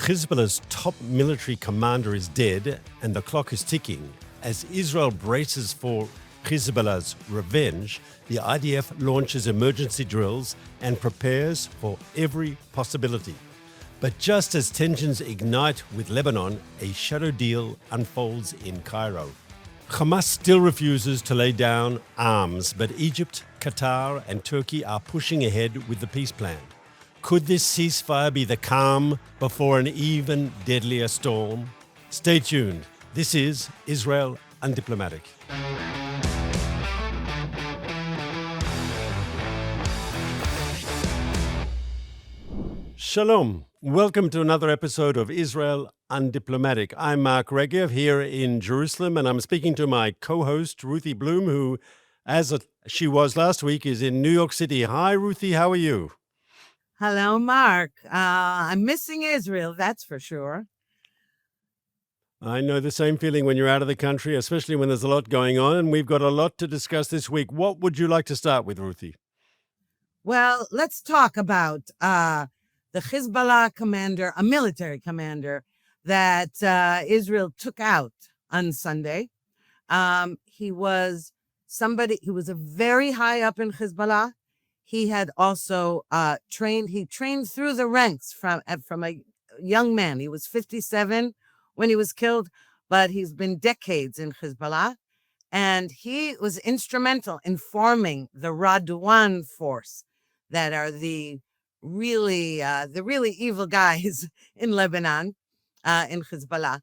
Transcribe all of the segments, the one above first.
Hezbollah's top military commander is dead and the clock is ticking. As Israel braces for Hezbollah's revenge, the IDF launches emergency drills and prepares for every possibility. But just as tensions ignite with Lebanon, a shadow deal unfolds in Cairo. Hamas still refuses to lay down arms, but Egypt, Qatar, and Turkey are pushing ahead with the peace plan. Could this ceasefire be the calm before an even deadlier storm? Stay tuned. This is Israel Undiplomatic. Shalom. Welcome to another episode of Israel Undiplomatic. I'm Mark Regev here in Jerusalem, and I'm speaking to my co-host, Ruthie Bloom, who, as she was last week, is in New York City. Hi, Ruthie. How are you? Hello, Mark. I'm missing Israel, that's for sure. I know the same feeling when you're out of the country, especially when there's a lot going on, and we've got a lot to discuss this week. What would you like to start with, Ruthie? Well, let's talk about the Hezbollah commander, a military commander that Israel took out on Sunday. He was a very high up in Hezbollah. He had also trained through the ranks from a young man. He was 57 when he was killed, but he's been decades in Hezbollah. And he was instrumental in forming the Radwan force that are the really evil guys in Lebanon, in Hezbollah.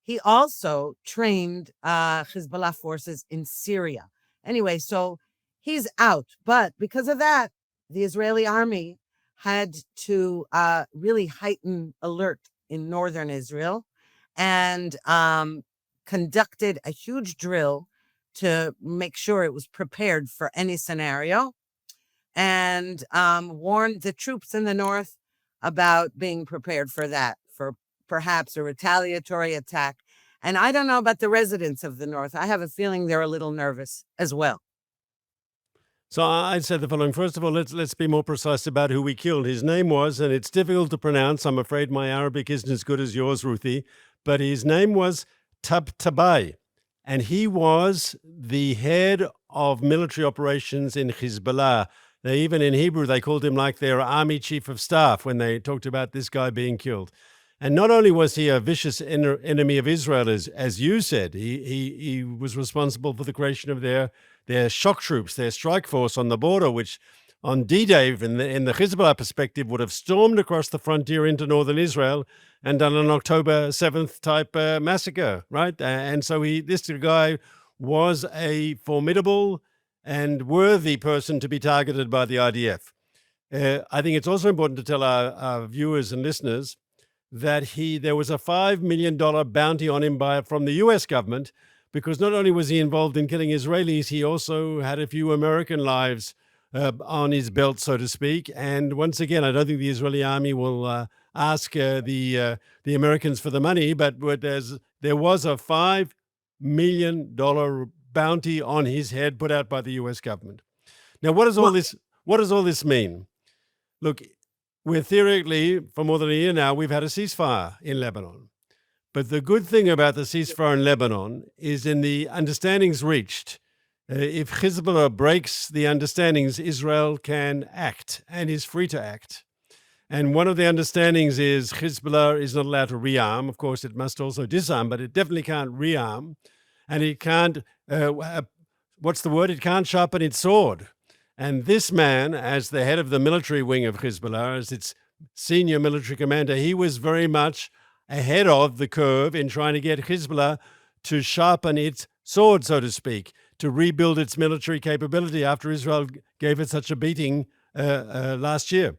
He also trained Hezbollah forces in Syria. Anyway, so he's out. But because of that, the Israeli army had to really heighten alert in northern Israel and conducted a huge drill to make sure it was prepared for any scenario, and warned the troops in the north about being prepared for that, for perhaps a retaliatory attack. And I don't know about the residents of the north. I have a feeling they're a little nervous as well. So I'd say the following. First of all, let's be more precise about who we killed. His name was, and it's difficult to pronounce. I'm afraid my Arabic isn't as good as yours, Ruthie, but his name was Tabtabai, and he was the head of military operations in Hezbollah. Even in Hebrew, they called him like their army chief of staff when they talked about this guy being killed. And not only was he a vicious enemy of Israel, as you said, he was responsible for the creation of their shock troops, their strike force on the border, which on D-Day, in the Hezbollah perspective, would have stormed across the frontier into northern Israel and done an October 7th type massacre, right? And so this guy was a formidable and worthy person to be targeted by the IDF. I think it's also important to tell our viewers and listeners that there was a $5 million bounty on him from the US government, because not only was he involved in killing Israelis, he also had a few American lives on his belt, so to speak. And once again, I don't think the Israeli army will ask the Americans for the money, but there was a $5 million bounty on his head put out by the US government. Now, what does all this mean? Look, we're theoretically, for more than a year now, we've had a ceasefire in Lebanon. But the good thing about the ceasefire in Lebanon is in the understandings reached. If Hezbollah breaks the understandings, Israel can act and is free to act. And one of the understandings is Hezbollah is not allowed to rearm. Of course, it must also disarm, but it definitely can't rearm. And it can't, it can't sharpen its sword. And this man, as the head of the military wing of Hezbollah, as its senior military commander, he was very much ahead of the curve in trying to get Hezbollah to sharpen its sword, so to speak, to rebuild its military capability after Israel gave it such a beating last year.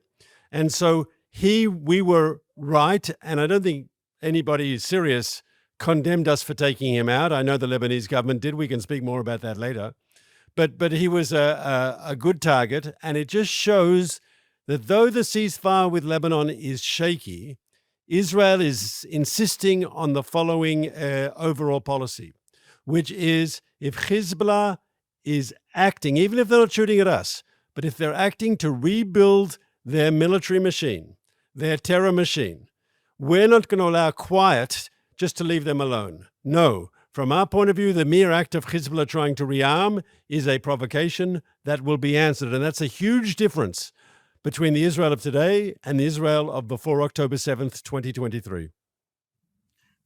And so we were right, and I don't think anybody serious condemned us for taking him out. I know the Lebanese government did. We can speak more about that later. But he was a good target, and it just shows that though the ceasefire with Lebanon is shaky, Israel is insisting on the following overall policy, which is if Hezbollah is acting, even if they're not shooting at us, but if they're acting to rebuild their military machine, their terror machine, we're not going to allow quiet just to leave them alone. No. From our point of view, the mere act of Hezbollah trying to rearm is a provocation that will be answered. And that's a huge difference between the Israel of today and the Israel of before October 7th, 2023.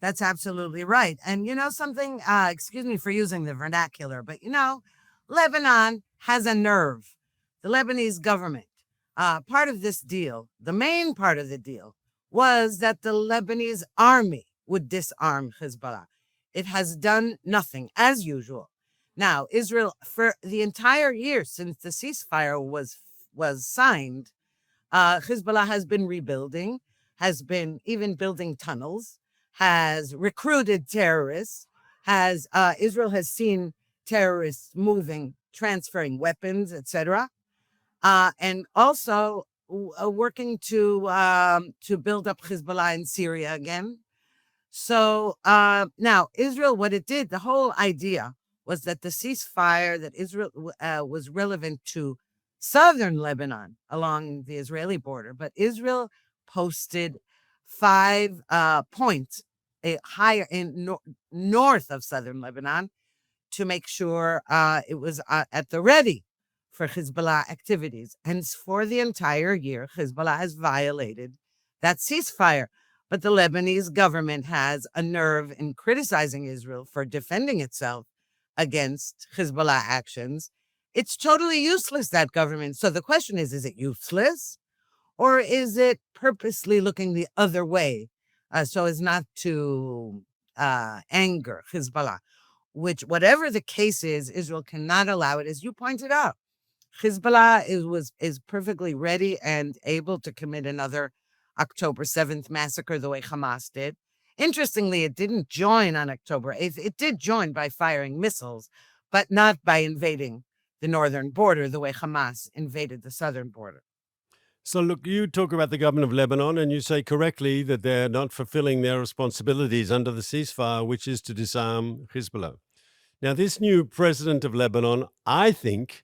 That's absolutely right. And you know something, excuse me for using the vernacular, but Lebanon has a nerve. The Lebanese government, part of this deal, the main part of the deal, was that the Lebanese army would disarm Hezbollah. It has done nothing, as usual. Now, Israel, for the entire year since the ceasefire was signed, Hezbollah has been rebuilding, has been even building tunnels, has recruited terrorists, has Israel has seen terrorists moving, transferring weapons, etc., and also working to build up Hezbollah in Syria again. So now Israel, what it did, the whole idea was that the ceasefire that Israel was relevant to southern Lebanon along the Israeli border, but Israel posted 5 points higher in north of southern Lebanon to make sure it was at the ready for Hezbollah activities. And for the entire year, Hezbollah has violated that ceasefire. But the Lebanese government has a nerve in criticizing Israel for defending itself against Hezbollah actions. It's totally useless, that government. So the question is it useless? Or is it purposely looking the other way so as not to anger Hezbollah? Which, whatever the case is, Israel cannot allow it, as you pointed out. Hezbollah is perfectly ready and able to commit another October 7th massacre the way Hamas did. Interestingly, it didn't join on October 8th. It did join by firing missiles, but not by invading the northern border the way Hamas invaded the southern border. So, look, you talk about the government of Lebanon, and you say correctly that they're not fulfilling their responsibilities under the ceasefire, which is to disarm Hezbollah. Now, this new president of Lebanon, I think,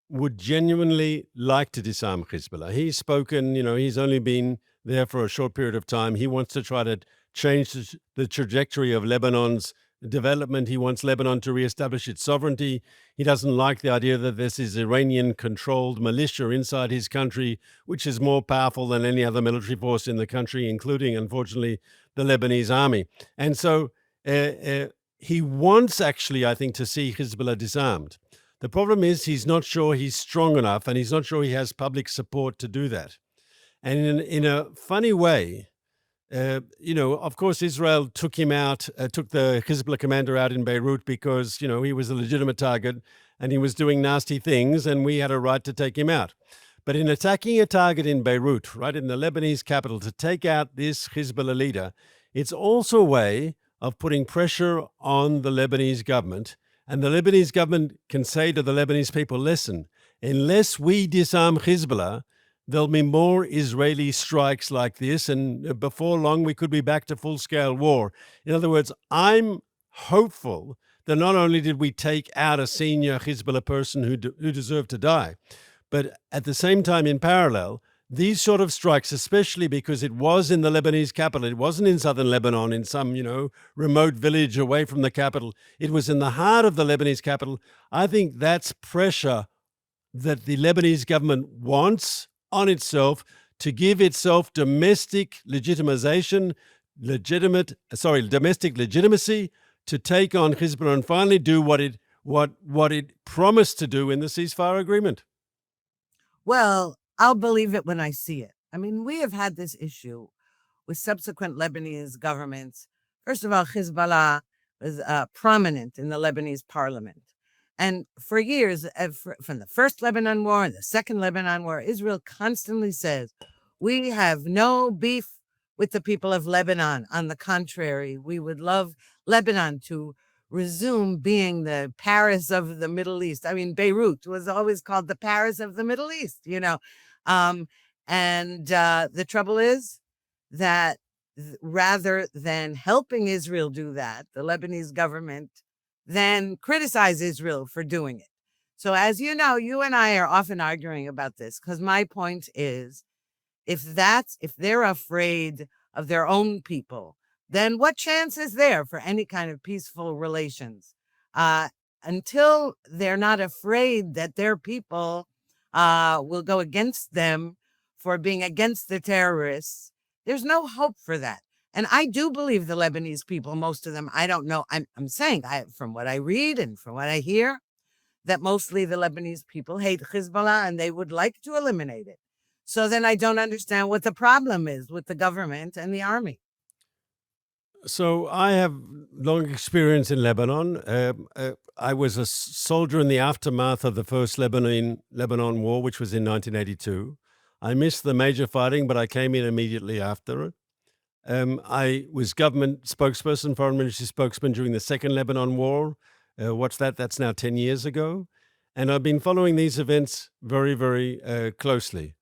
would genuinely like to disarm Hezbollah. He's spoken, he's only been there for a short period of time. He wants to try to change the trajectory of Lebanon's development. He wants Lebanon to reestablish its sovereignty. He doesn't like the idea that this is Iranian-controlled militia inside his country, which is more powerful than any other military force in the country, including, unfortunately, the Lebanese army. And so he wants, actually, I think, to see Hezbollah disarmed. The problem is he's not sure he's strong enough, and he's not sure he has public support to do that. And in a funny way, of course, Israel took him out, took the Hezbollah commander out in Beirut because, he was a legitimate target and he was doing nasty things, and we had a right to take him out. But in attacking a target in Beirut, right in the Lebanese capital, to take out this Hezbollah leader, it's also a way of putting pressure on the Lebanese government. And the Lebanese government can say to the Lebanese people, listen, unless we disarm Hezbollah, there'll be more Israeli strikes like this, and before long, we could be back to full-scale war. In other words, I'm hopeful that not only did we take out a senior Hezbollah person who deserved to die, but at the same time, in parallel, these sort of strikes, especially because it was in the Lebanese capital, it wasn't in southern Lebanon, in some, remote village away from the capital. It was in the heart of the Lebanese capital. I think that's pressure that the Lebanese government wants on itself to give itself domestic legitimacy to take on Hezbollah and finally do what it promised to do in the ceasefire agreement. Well, I'll believe it when I see it. I mean, we have had this issue with subsequent Lebanese governments. First of all, Hezbollah was prominent in the Lebanese parliament. And for years, from the first Lebanon war and the second Lebanon war, Israel constantly says, we have no beef with the people of Lebanon. On the contrary, we would love Lebanon to resume being the Paris of the Middle East. I mean, Beirut was always called the Paris of the Middle East, And the trouble is that rather than helping Israel do that, the Lebanese government then criticize Israel for doing it. So as you know, you and I are often arguing about this because my point is, if they're afraid of their own people, then what chance is there for any kind of peaceful relations? Uh, until they're not afraid that their people will go against them for being against the terrorists, there's no hope for that. And I do believe the Lebanese people, most of them, I don't know. I'm saying from what I read and from what I hear, that mostly the Lebanese people hate Hezbollah and they would like to eliminate it. So then I don't understand what the problem is with the government and the army. So I have long experience in Lebanon. I was a soldier in the aftermath of the first Lebanon War, which was in 1982. I missed the major fighting, but I came in immediately after it. I was government spokesperson, foreign ministry spokesman during the second Lebanon War. What's that? That's now 10 years ago. And I've been following these events very, very closely.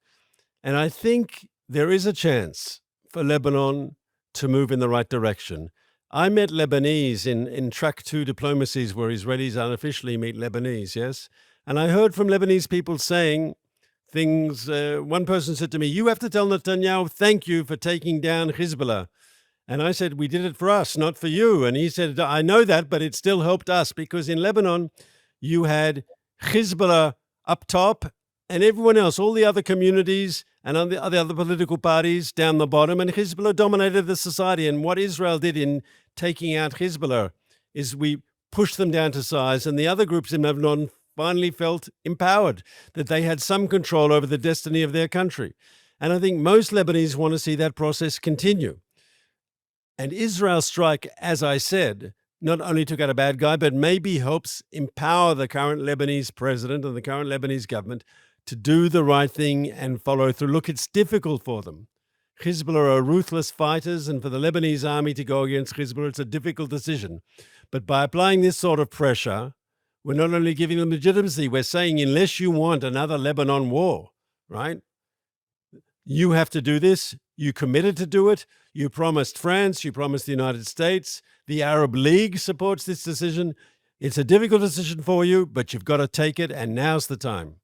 And I think there is a chance for Lebanon to move in the right direction. I met Lebanese in track 2 diplomacies where Israelis unofficially meet Lebanese, yes? And I heard from Lebanese people saying things. One person said to me, "You have to tell Netanyahu thank you for taking down Hezbollah." And I said, "We did it for us, not for you." And he said, "I know that, but it still helped us because in Lebanon, you had Hezbollah up top and everyone else, all the other communities and the other political parties down the bottom. And Hezbollah dominated the society. And what Israel did in taking out Hezbollah is we pushed them down to size. And the other groups in Lebanon finally felt empowered, that they had some control over the destiny of their country. And I think most Lebanese want to see that process continue. And Israel's strike, as I said, not only took out a bad guy, but maybe helps empower the current Lebanese president and the current Lebanese government to do the right thing and follow through. Look, it's difficult for them. Hezbollah are ruthless fighters, and for the Lebanese army to go against Hezbollah, it's a difficult decision. But by applying this sort of pressure, we're not only giving them legitimacy, we're saying unless you want another Lebanon war, right? You have to do this. You committed to do it. You promised France. You promised the United States. The Arab League supports this decision. It's a difficult decision for you, but you've got to take it, and now's the time.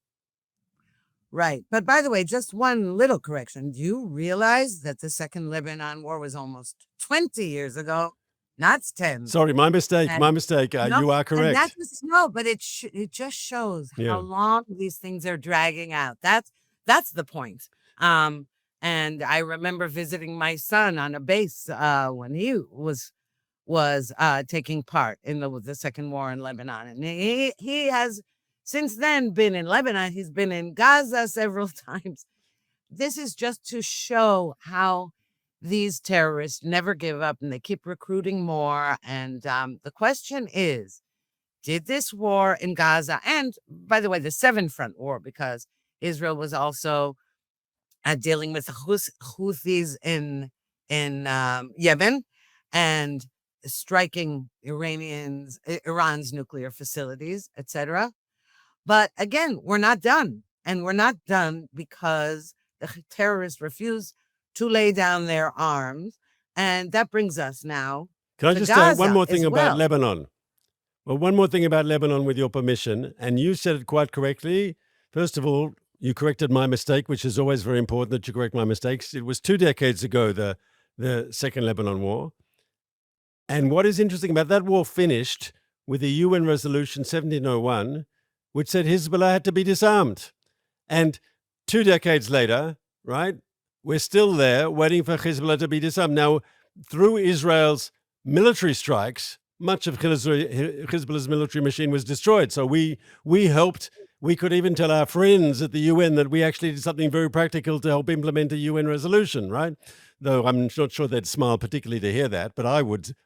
Right. But by the way, just one little correction. Do you realize that the second Lebanon war was almost 20 years ago? Not 10. Sorry, my mistake. And- My mistake. No, You are correct. And that's but it just shows Yeah. how long these things are dragging out. That's the point. And I remember visiting my son on a base when he was taking part in the second war in Lebanon, and he has since then been in Lebanon. He's been in Gaza several times. This is just to show how these terrorists never give up and they keep recruiting more. And the question is, did this war in Gaza, and by the way, the Seven Front War, because Israel was also dealing with the Houthis in Yemen and striking Iran's nuclear facilities, etc. But again, we're not done. And we're not done because the terrorists refuse to lay down their arms. And that brings us now Can I to just say Gaza one more thing as about well. Lebanon? Well, one more thing about Lebanon, with your permission. And you said it quite correctly. First of all, you corrected my mistake, which is always very important that you correct my mistakes. It was 2 decades ago, the Second Lebanon War. And what is interesting about that war finished with the UN Resolution 1701, which said Hezbollah had to be disarmed. And 2 decades later, right, we're still there waiting for Hezbollah to be disarmed. Now, through Israel's military strikes, much of Hezbollah's military machine was destroyed. So we helped. We could even tell our friends at the UN that we actually did something very practical to help implement a UN resolution, right? Though I'm not sure they'd smile particularly to hear that, but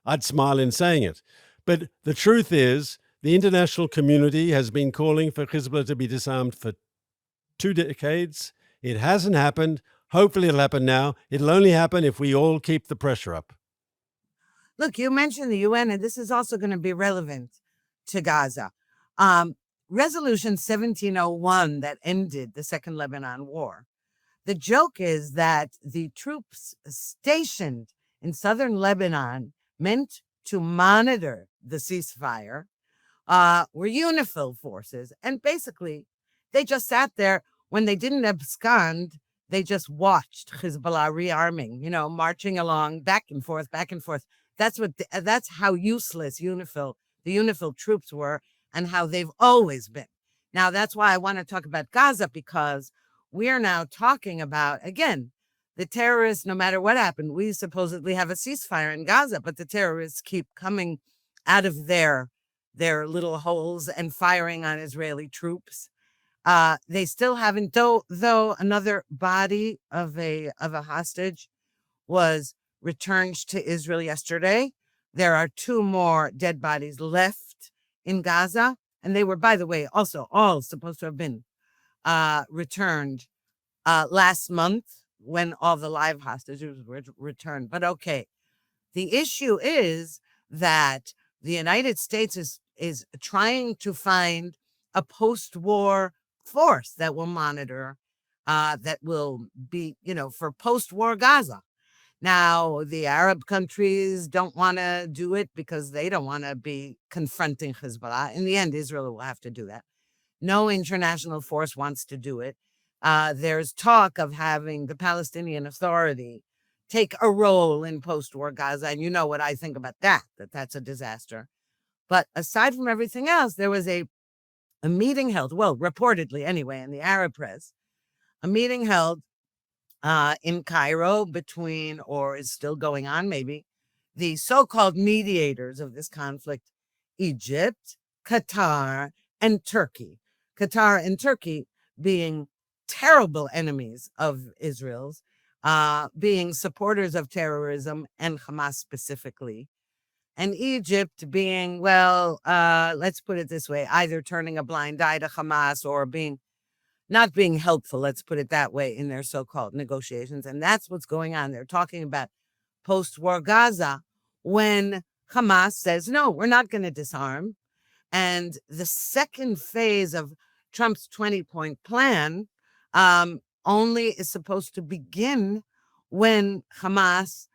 I'd smile in saying it. But the truth is, the international community has been calling for Hezbollah to be disarmed for 2 decades. It hasn't happened. Hopefully it'll happen now. It'll only happen if we all keep the pressure up. Look, you mentioned the UN, and this is also going to be relevant to Gaza. Resolution 1701 that ended the Second Lebanon War. The joke is that the troops stationed in southern Lebanon, meant to monitor the ceasefire, were UNIFIL forces. And basically, they just sat there when they didn't abscond. they just watched Hezbollah rearming, marching along back and forth, back and forth. That's how useless the UNIFIL troops were, and how they've always been. Now, that's why I want to talk about Gaza, because we're now talking about, again, the terrorists. No matter what happened, we supposedly have a ceasefire in Gaza, but the terrorists keep coming out of their little holes and firing on Israeli troops. They still haven't, though another body of a hostage was returned to Israel yesterday. There are 2 more dead bodies left in Gaza, and they were, by the way, also all supposed to have been returned last month, when all the live hostages were returned. But okay, the issue is that the United States is trying to find a post-war force that will monitor, that will be, for post-war Gaza. Now, the Arab countries don't want to do it because they don't want to be confronting Hezbollah. In the end, Israel will have to do that. No international force wants to do it. There's talk of having the Palestinian Authority take a role in post-war Gaza. And you know what I think about that's a disaster. But aside from everything else, there was a meeting held, well, reportedly anyway, in the Arab press, a meeting held in Cairo between, or is still going on maybe, the so-called mediators of this conflict, Egypt, Qatar, and Turkey. Qatar and Turkey being terrible enemies of Israel's, being supporters of terrorism and Hamas specifically. And Egypt being, well, let's put it this way, either turning a blind eye to Hamas or not being helpful, let's put it that way, in their so-called negotiations. And that's what's going on. They're talking about post-war Gaza when Hamas says, no, we're not going to disarm. And the second phase of Trump's 20-point plan only is supposed to begin when Hamas,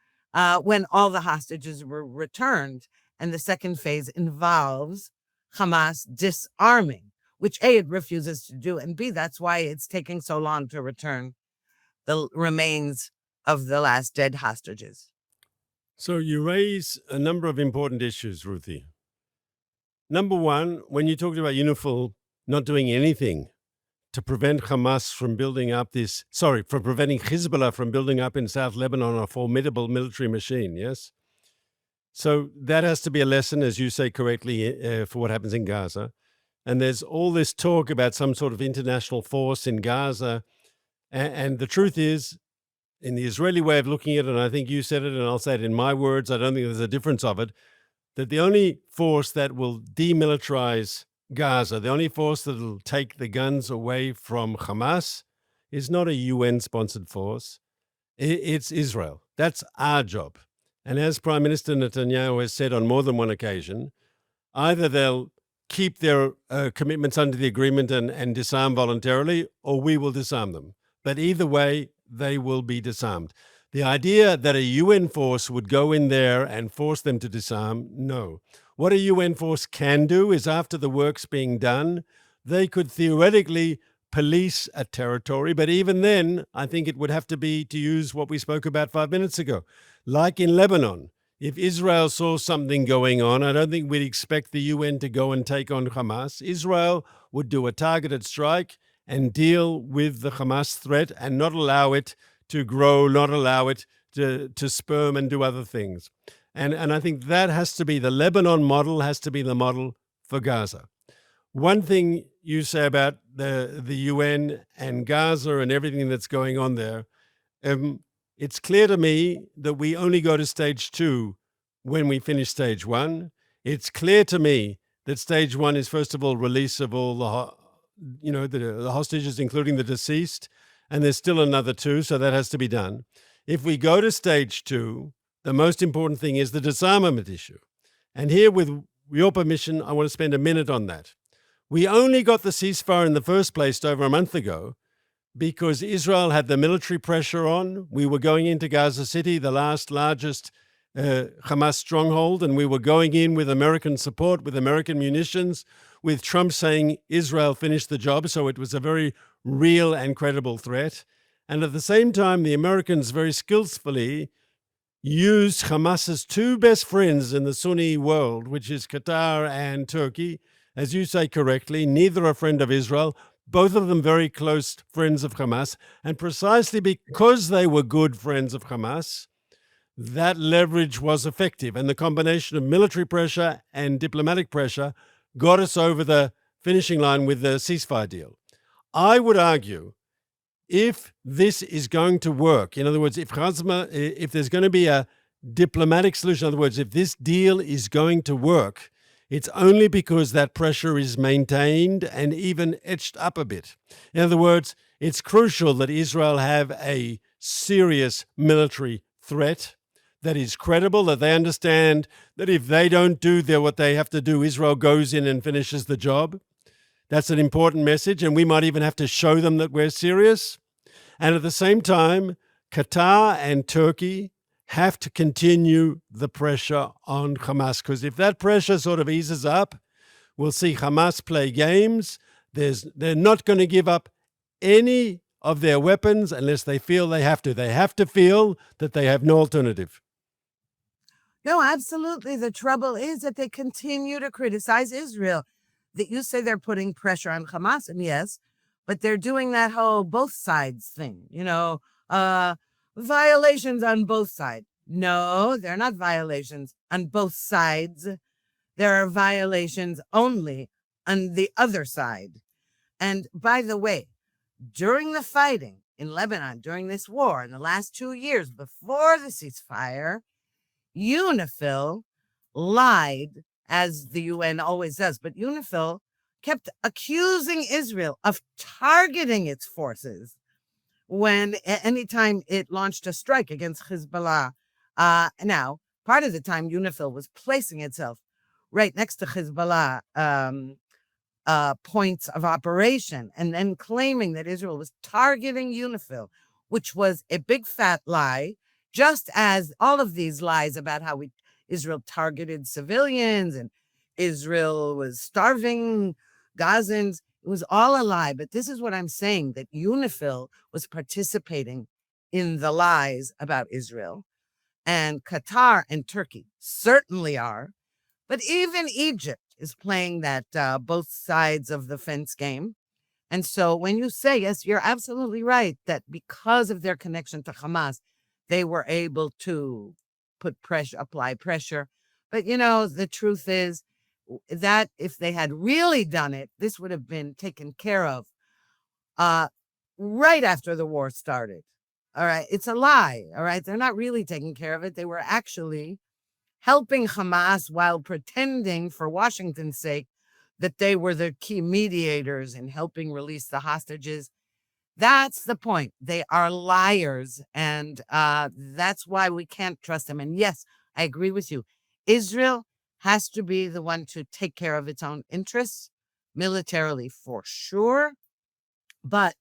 when all the hostages were returned. And the second phase involves Hamas disarming, which A, it refuses to do, and B, that's why it's taking so long to return the remains of the last dead hostages. So you raise a number of important issues, Ruthie. Number one, when you talked about UNIFIL not doing anything to prevent Hamas from building up from preventing Hezbollah from building up in South Lebanon a formidable military machine, yes? So that has to be a lesson, as you say correctly, for what happens in Gaza. And there's all this talk about some sort of international force in Gaza. And the truth is, in the Israeli way of looking at it, and I think you said it, and I'll say it in my words, I don't think there's a difference of it, that the only force that will demilitarize Gaza, the only force that will take the guns away from Hamas, is not a UN-sponsored force. It's Israel. That's our job. And as Prime Minister Netanyahu has said on more than one occasion, either they'll keep their commitments under the agreement and disarm voluntarily, or we will disarm them. But either way, they will be disarmed. The idea that a UN force would go in there and force them to disarm, no. What a UN force can do is, after the work's being done, they could theoretically police a territory. But even then, I think it would have to be, to use what we spoke about 5 minutes ago, like in Lebanon. If Israel saw something going on, I don't think we'd expect the UN to go and take on Hamas. Israel would do a targeted strike and deal with the Hamas threat and not allow it to grow, not allow it to sperm and do other things. And I think that has to be, the Lebanon model has to be the model for Gaza. One thing you say about the UN and Gaza and everything that's going on there, it's clear to me that we only go to stage 2 when we finish stage 1. It's clear to me that stage 1 is, first of all, release of all the hostages, including the deceased, and there's still another 2, so that has to be done. If we go to stage 2, the most important thing is the disarmament issue. And here, with your permission, I want to spend a minute on that. We only got the ceasefire in the first place over a month ago because Israel had the military pressure on. We were going into Gaza City, the largest Hamas stronghold, and we were going in with American support, with American munitions, with Trump saying Israel finished the job. So it was a very real and credible threat. And at the same time, the Americans very skillfully used Hamas's two best friends in the Sunni world, which is Qatar and Turkey. As you say correctly, neither a friend of Israel, both of them very close friends of Hamas. And precisely because they were good friends of Hamas, that leverage was effective. And the combination of military pressure and diplomatic pressure got us over the finishing line with the ceasefire deal. I would argue if this is going to work, in other words, if there's going to be a diplomatic solution, in other words, if this deal is going to work, it's only because that pressure is maintained and even etched up a bit. In other words, it's crucial that Israel have a serious military threat that is credible, that they understand that if they don't do what they have to do, Israel goes in and finishes the job. That's an important message, and we might even have to show them that we're serious. And at the same time, Qatar and Turkey have to continue the pressure on Hamas, because if that pressure sort of eases up, we'll see Hamas play games. They're not going to give up any of their weapons unless they feel they have to. They have to feel that they have no alternative. No, absolutely. The trouble is that they continue to criticize Israel. That you say they're putting pressure on Hamas, and yes, but they're doing that whole both sides thing, violations on both sides. No, they're not violations on both sides. There are violations only on the other side. And by the way, during the fighting in Lebanon, during this war, in the last 2 years before the ceasefire, UNIFIL lied, as the UN always does, but UNIFIL kept accusing Israel of targeting its forces when anytime it launched a strike against Hezbollah. Now, part of the time, UNIFIL was placing itself right next to Hezbollah points of operation, and then claiming that Israel was targeting UNIFIL, which was a big fat lie, just as all of these lies about how Israel targeted civilians and Israel was starving Gazans. It was all a lie. But this is what I'm saying, that UNIFIL was participating in the lies about Israel. And Qatar and Turkey certainly are. But even Egypt is playing that both sides of the fence game. And so when you say, yes, you're absolutely right, that because of their connection to Hamas, they were able to apply pressure. But, the truth is that if they had really done it, this would have been taken care of right after the war started. All right. It's a lie. All right. They're not really taking care of it. They were actually helping Hamas while pretending, for Washington's sake, that they were the key mediators in helping release the hostages. That's the point. They are liars, and that's why we can't trust them. And yes, I agree with you. Israel has to be the one to take care of its own interests, militarily for sure. But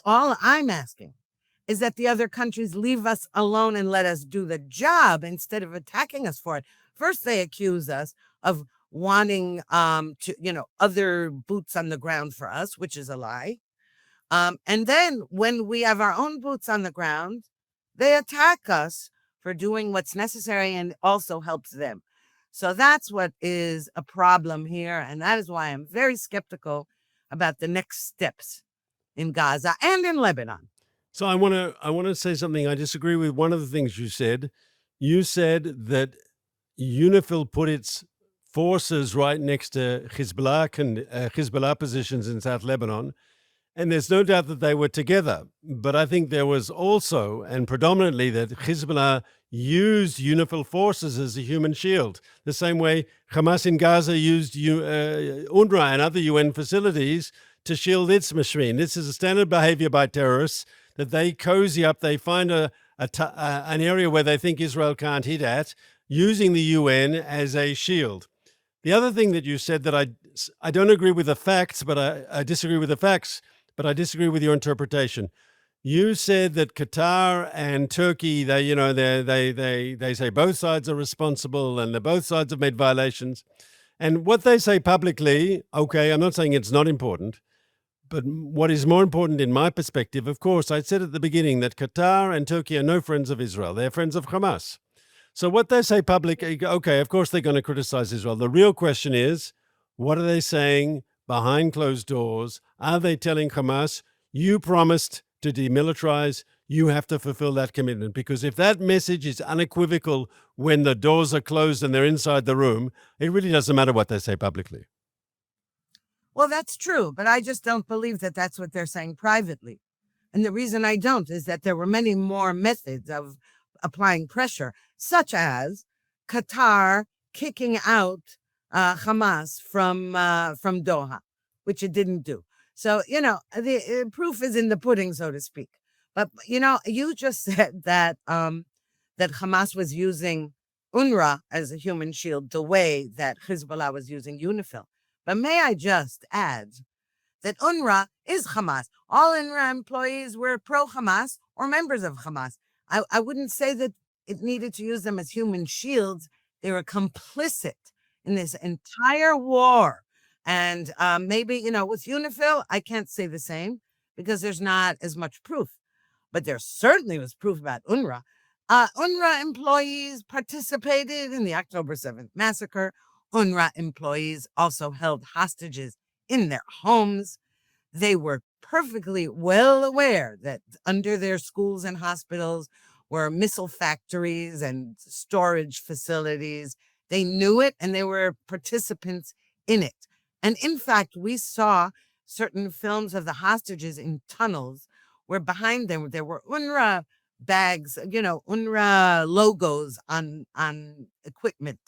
all I'm asking is that the other countries leave us alone and let us do the job instead of attacking us for it. First, they accuse us of wanting other boots on the ground for us, which is a lie. And then when we have our own boots on the ground, they attack us for doing what's necessary and also helps them. So that's what is a problem here. And that is why I'm very skeptical about the next steps in Gaza and in Lebanon. So I want to say something. I disagree with one of the things you said. You said that UNIFIL put its forces right next to Hezbollah positions in South Lebanon. And there's no doubt that they were together. But I think there was also, and predominantly, that Hezbollah used UNIFIL forces as a human shield, the same way Hamas in Gaza used UNRWA and other UN facilities to shield its machine. This is a standard behavior by terrorists, that they cozy up, they find an area where they think Israel can't hit at, using the UN as a shield. The other thing that you said that I don't agree with the facts, but I disagree with the facts, but I disagree with your interpretation. You said that Qatar and Turkey, they say both sides are responsible and both sides have made violations. And what they say publicly, okay, I'm not saying it's not important, But what is more important in my perspective, of course, I said at the beginning that Qatar and Turkey are no friends of Israel. They're friends of Hamas. So what they say public, okay, of course they're going to criticize Israel. The real question is, what are they saying behind closed doors? Are they telling Hamas, you promised to demilitarize, you have to fulfill that commitment? Because if that message is unequivocal when the doors are closed and they're inside the room, it really doesn't matter what they say publicly. Well, that's true, but I just don't believe that that's what they're saying privately. And the reason I don't is that there were many more methods of applying pressure, such as Qatar kicking out Hamas from Doha, which it didn't do. So, the proof is in the pudding, so to speak. But, you just said that that Hamas was using UNRWA as a human shield the way that Hezbollah was using UNIFIL. But may I just add that UNRWA is Hamas. All UNRWA employees were pro-Hamas or members of Hamas. I wouldn't say that it needed to use them as human shields. They were complicit in this entire war. And maybe, with UNIFIL, I can't say the same because there's not as much proof. But there certainly was proof about UNRWA. UNRWA employees participated in the October 7th massacre. UNRWA employees also held hostages in their homes. They were perfectly well aware that under their schools and hospitals were missile factories and storage facilities. They knew it and they were participants in it. And in fact, we saw certain films of the hostages in tunnels where behind them there were UNRWA bags, UNRWA logos on equipment.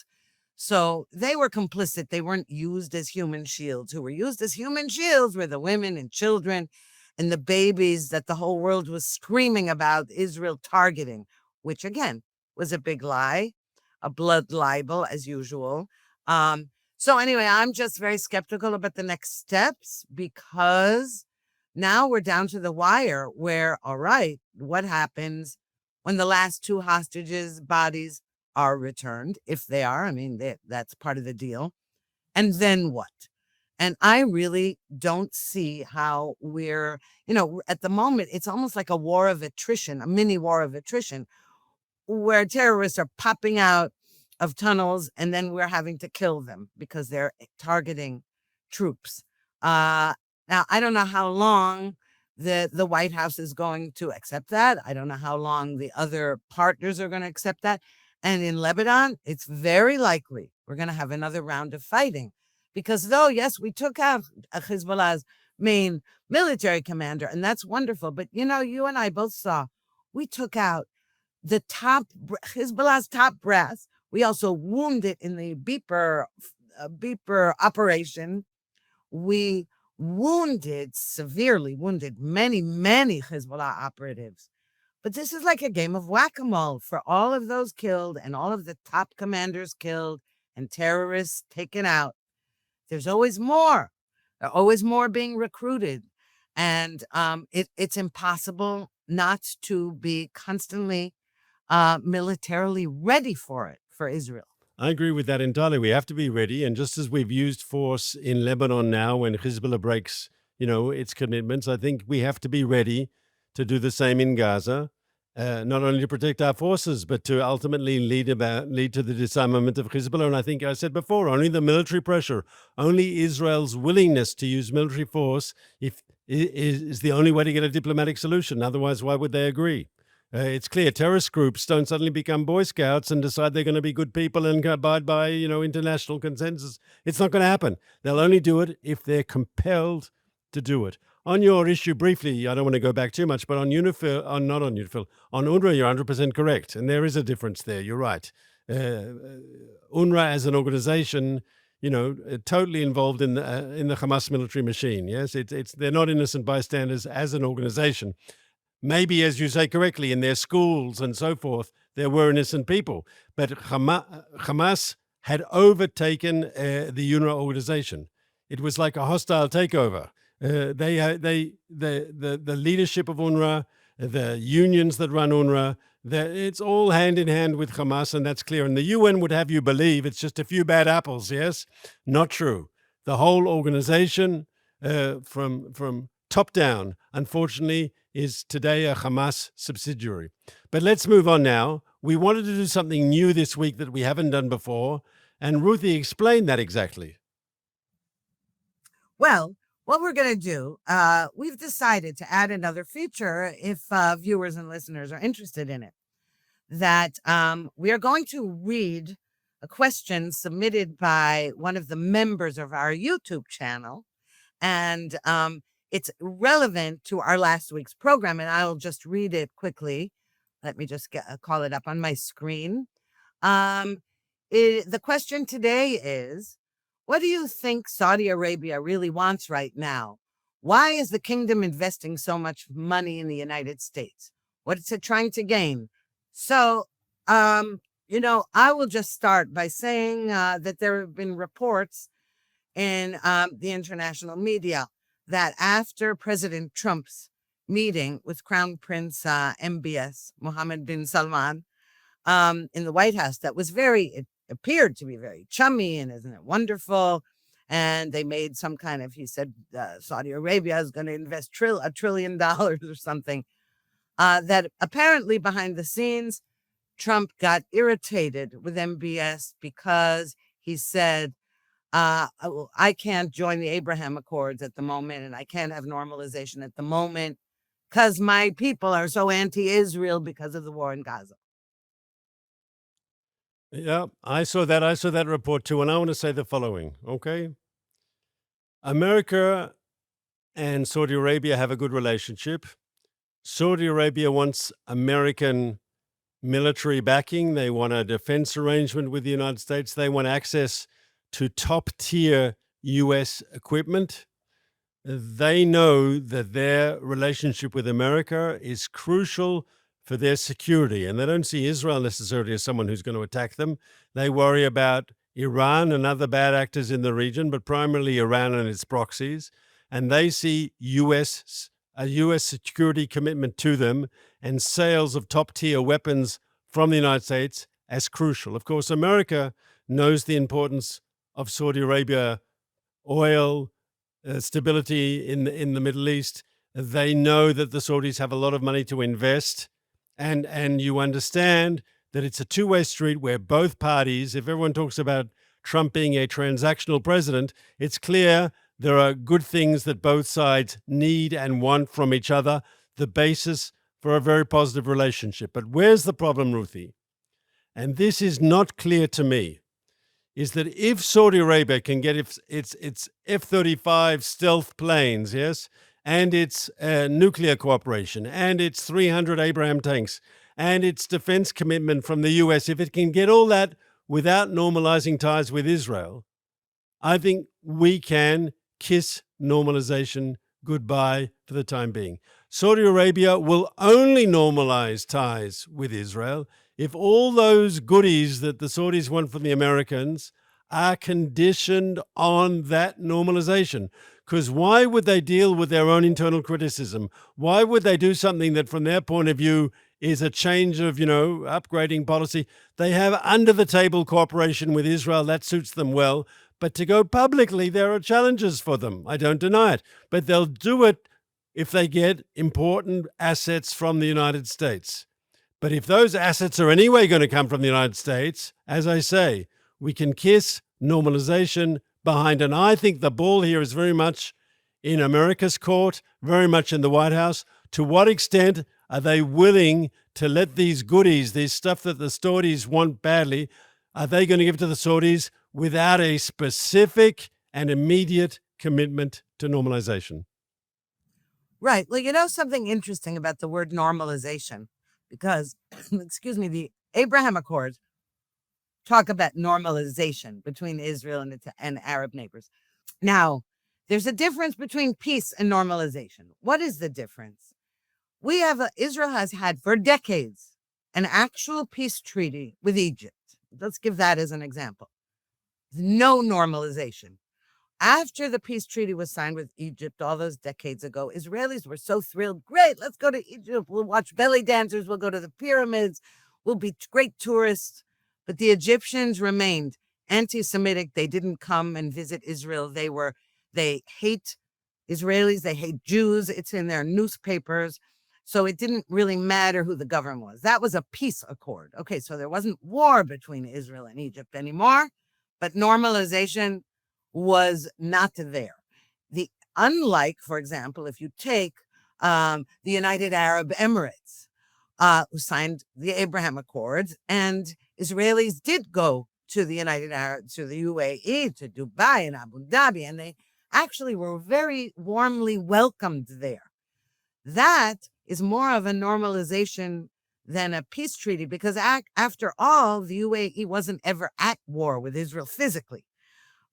So they were complicit. They weren't used as human shields. Who were used as human shields were the women and children and the babies that the whole world was screaming about Israel targeting, which again was a big lie, a blood libel as usual. So anyway, I'm just very skeptical about the next steps because now we're down to the wire where, all right, what happens when the last two hostages' bodies are returned, if they are? I mean, that's part of the deal. And then what? And I really don't see how we're, at the moment, it's almost like a war of attrition, a mini war of attrition, where terrorists are popping out of tunnels and then we're having to kill them because they're targeting troops. Now, I don't know how long the White House is going to accept that. I don't know how long the other partners are going to accept that. And in Lebanon, it's very likely we're going to have another round of fighting because though, yes, we took out Hezbollah's main military commander, and that's wonderful. But, you and I both saw we took out the Hezbollah's top brass. We also wounded in the beeper operation. We severely wounded many, many Hezbollah operatives. But this is like a game of whack-a-mole for all of those killed and all of the top commanders killed and terrorists taken out. There's always more. There are always more being recruited. And it's impossible not to be constantly militarily ready for it, for Israel. I agree with that entirely. We have to be ready. And just as we've used force in Lebanon now when Hezbollah breaks, its commitments, I think we have to be ready to do the same in Gaza, not only to protect our forces, but to ultimately lead to the disarmament of Hezbollah. And I think I said before, only the military pressure, only Israel's willingness to use military force is the only way to get a diplomatic solution. Otherwise, why would they agree? It's clear terrorist groups don't suddenly become Boy Scouts and decide they're going to be good people and abide by, international consensus. It's not going to happen. They'll only do it if they're compelled to do it. On your issue, briefly, I don't want to go back too much, but on UNIFIL, not on UNIFIL, on UNRWA, you're 100% correct. And there is a difference there. You're right. UNRWA as an organization, totally involved in the Hamas military machine. Yes, they're not innocent bystanders as an organization. Maybe, as you say correctly, in their schools and so forth, there were innocent people. But Hamas had overtaken the UNRWA organization. It was like a hostile takeover. The leadership of UNRWA, the unions that run UNRWA, it's all hand in hand with Hamas, and that's clear. And the UN would have you believe it's just a few bad apples, yes? Not true. The whole organization from top down, unfortunately, is today a Hamas subsidiary. But let's move on now. We wanted to do something new this week that we haven't done before, and Ruthie explained that exactly. Well, what we're going to do, we've decided to add another feature if viewers and listeners are interested in it. That we are going to read a question submitted by one of the members of our YouTube channel. And it's relevant to our last week's program. And I'll just read it quickly. Let me just call it up on my screen. The question today is, what do you think Saudi Arabia really wants right now? Why is the kingdom investing so much money in the United States? What is it trying to gain? So, I will just start by saying that there have been reports in the international media that after President Trump's meeting with Crown Prince MBS, Mohammed bin Salman, in the White House, that was it appeared to be very chummy, and isn't it wonderful? And they made some kind of, he said, Saudi Arabia is going to invest $1 trillion or something. That apparently behind the scenes, Trump got irritated with MBS because he said, I can't join the Abraham Accords at the moment, and I can't have normalization at the moment because my people are so anti-Israel because of the war in Gaza. Yeah, I saw that. I saw that report too, and I want to say the following, okay? America and Saudi Arabia have a good relationship. Saudi Arabia wants American military backing. They want a defense arrangement with the United States. They want access to top-tier U.S. equipment. They know that their relationship with America is crucial for their security, and they don't see Israel necessarily as someone who's going to attack them. They worry about Iran and other bad actors in the region, but primarily Iran and its proxies, and they see a U.S. security commitment to them and sales of top-tier weapons from the United States as crucial. Of course, America knows the importance of Saudi Arabia oil, stability in the Middle East. They know that the Saudis have a lot of money to invest, and you understand that it's a two-way street where both parties, if everyone talks about Trump being a transactional president, it's clear there are good things that both sides need and want from each other, the basis for a very positive relationship. But where's the problem, Ruthie? And this is not clear to me, is that if Saudi Arabia can get its F-35 stealth planes, yes, and its nuclear cooperation, and its 300 Abraham tanks, and its defense commitment from the US, if it can get all that without normalizing ties with Israel, I think we can kiss normalization goodbye for the time being. Saudi Arabia will only normalize ties with Israel if all those goodies that the Saudis want from the Americans are conditioned on that normalization. Because why would they deal with their own internal criticism? Why would they do something that from their point of view is a change of, upgrading policy? They have under the table cooperation with Israel. That suits them well. But to go publicly, there are challenges for them. I don't deny it. But they'll do it if they get important assets from the United States. But if those assets are anyway going to come from the United States, as I say, we can kiss normalization behind. And I think the ball here is very much in America's court, very much in the White House. To what extent are they willing to let these goodies, this stuff that the Saudis want badly, are they going to give to the Saudis without a specific and immediate commitment to normalization? Right. Well, something interesting about the word normalization, because, excuse me, the Abraham Accords talk about normalization between Israel and Arab neighbors. Now, there's a difference between peace and normalization. What is the difference? Israel has had for decades an actual peace treaty with Egypt. Let's give that as an example. No normalization. After the peace treaty was signed with Egypt all those decades ago, Israelis were so thrilled. Great, let's go to Egypt. We'll watch belly dancers. We'll go to the pyramids. We'll be great tourists. But the Egyptians remained anti-Semitic. They didn't come and visit Israel. They hate Israelis, they hate Jews. It's in their newspapers. So it didn't really matter who the government was. That was a peace accord. Okay, so there wasn't war between Israel and Egypt anymore, but normalization was not there. Unlike, for example, if you take the United Arab Emirates, who signed the Abraham Accords, and Israelis did go to the to the UAE, to Dubai and Abu Dhabi, and they actually were very warmly welcomed there. That is more of a normalization than a peace treaty, because after all, the UAE wasn't ever at war with Israel physically.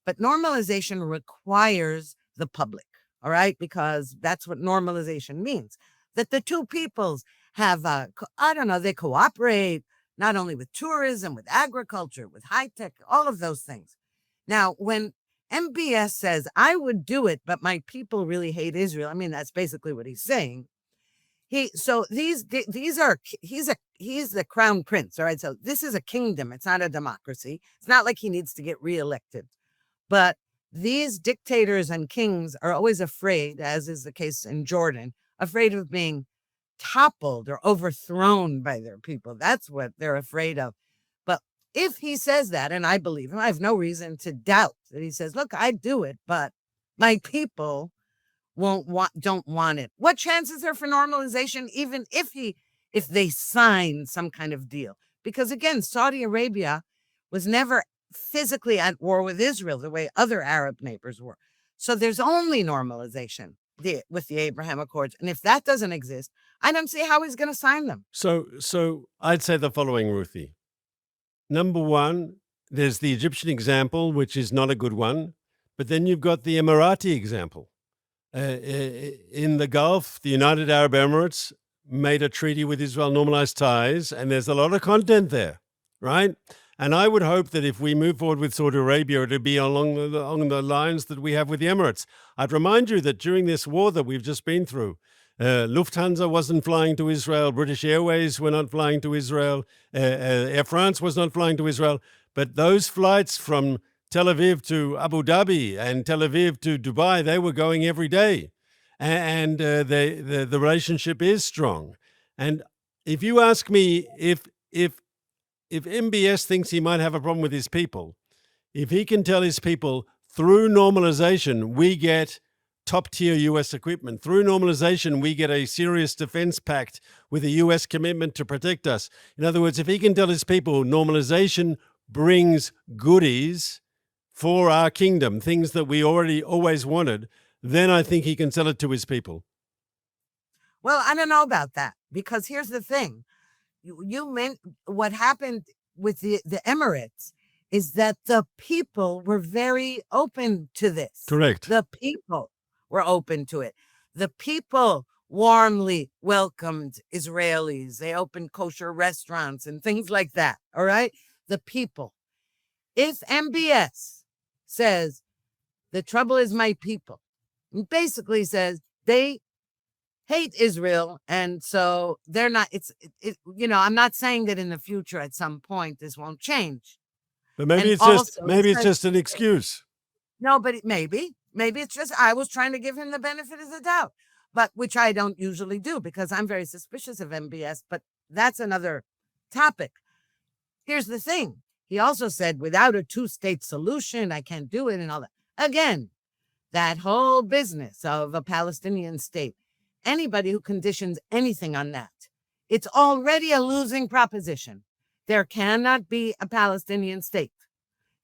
But normalization requires the public, all right? Because that's what normalization means, that the two peoples have, they cooperate not only with tourism, with agriculture, with high tech, all of those things. Now, when MBS says, I would do it, but my people really hate Israel, I mean, that's basically what he's saying. He's the crown prince, all right? So this is a kingdom. It's not a democracy. It's not like he needs to get reelected. But these dictators and kings are always afraid, as is the case in Jordan, afraid of being toppled or overthrown by their people. That's what they're afraid of. But if he says that, and I believe him, I have no reason to doubt that he says, look, I'd do it, but my people don't want it. What chances are for normalization, even if they sign some kind of deal? Because again, Saudi Arabia was never physically at war with Israel the way other Arab neighbors were. So there's only normalization with the Abraham Accords. And if that doesn't exist, I don't see how he's going to sign them. So I'd say the following, Ruthie. Number one, there's the Egyptian example, which is not a good one. But then you've got the Emirati example. In the Gulf, the United Arab Emirates made a treaty with Israel, normalized ties, and there's a lot of content there, right? And I would hope that if we move forward with Saudi Arabia, it would be along the lines that we have with the Emirates. I'd remind you that during this war that we've just been through, Lufthansa wasn't flying to Israel, British Airways were not flying to Israel, Air France was not flying to Israel, but those flights from Tel Aviv to Abu Dhabi and Tel Aviv to Dubai, they were going every day. And the relationship is strong. And if you ask me if MBS thinks he might have a problem with his people, if he can tell his people through normalization, we get top tier US equipment. Through normalization, we get a serious defense pact with a US commitment to protect us. In other words, if he can tell his people normalization brings goodies for our kingdom, things that we always wanted, then I think he can sell it to his people. Well, I don't know about that, because here's the thing. You meant what happened with the Emirates is that the people were very open to this. Correct. The people were open to it. The people warmly welcomed Israelis. They opened kosher restaurants and things like that. All right. The people. If MBS says the trouble is my people, it basically says they hate Israel, and so they're not. I'm not saying that in the future at some point this won't change. But maybe it's just an excuse. No, but maybe it's just I was trying to give him the benefit of the doubt, but which I don't usually do because I'm very suspicious of MBS. But that's another topic. Here's the thing. He also said, without a two-state solution, I can't do it and all that. Again, that whole business of a Palestinian state, anybody who conditions anything on that, it's already a losing proposition. There cannot be a Palestinian state.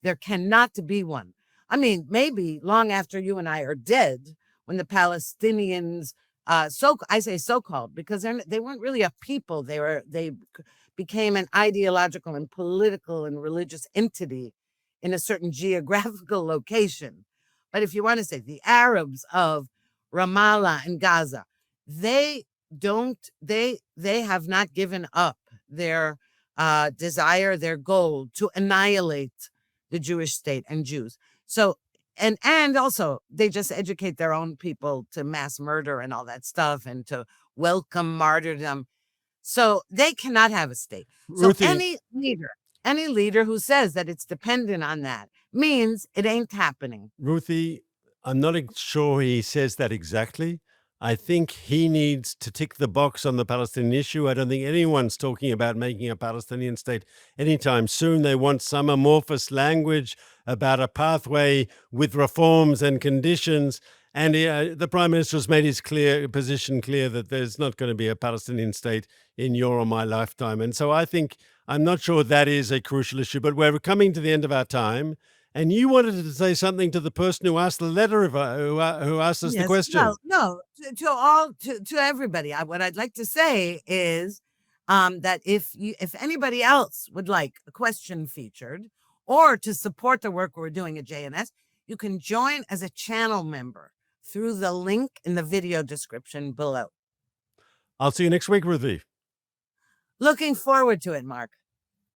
There cannot be one. I mean, maybe long after you and I are dead, when the Palestinians, I say so-called, because they weren't really a people. They became an ideological and political and religious entity in a certain geographical location. But if you want to say the Arabs of Ramallah and Gaza, they have not given up their desire, their goal to annihilate the Jewish state and Jews. So, and also they just educate their own people to mass murder and all that stuff and to welcome martyrdom. So they cannot have a state. So Ruthie, any leader who says that it's dependent on that means it ain't happening. Ruthie, I'm not sure he says that exactly. I think he needs to tick the box on the Palestinian issue. I don't think anyone's talking about making a Palestinian state anytime soon. They want some amorphous language about a pathway with reforms and conditions. And the prime minister has made his position clear that there's not going to be a Palestinian state in your or my lifetime. And so I think I'm not sure that is a crucial issue. But we're coming to the end of our time. And you wanted to say something to the person who asked the letter, who asked us the Yes. question. No. To everybody, what I'd like to say is that if anybody else would like a question featured or to support the work we're doing at JNS, you can join as a channel member through the link in the video description below. I'll see you next week, Ruthie. Looking forward to it, Mark.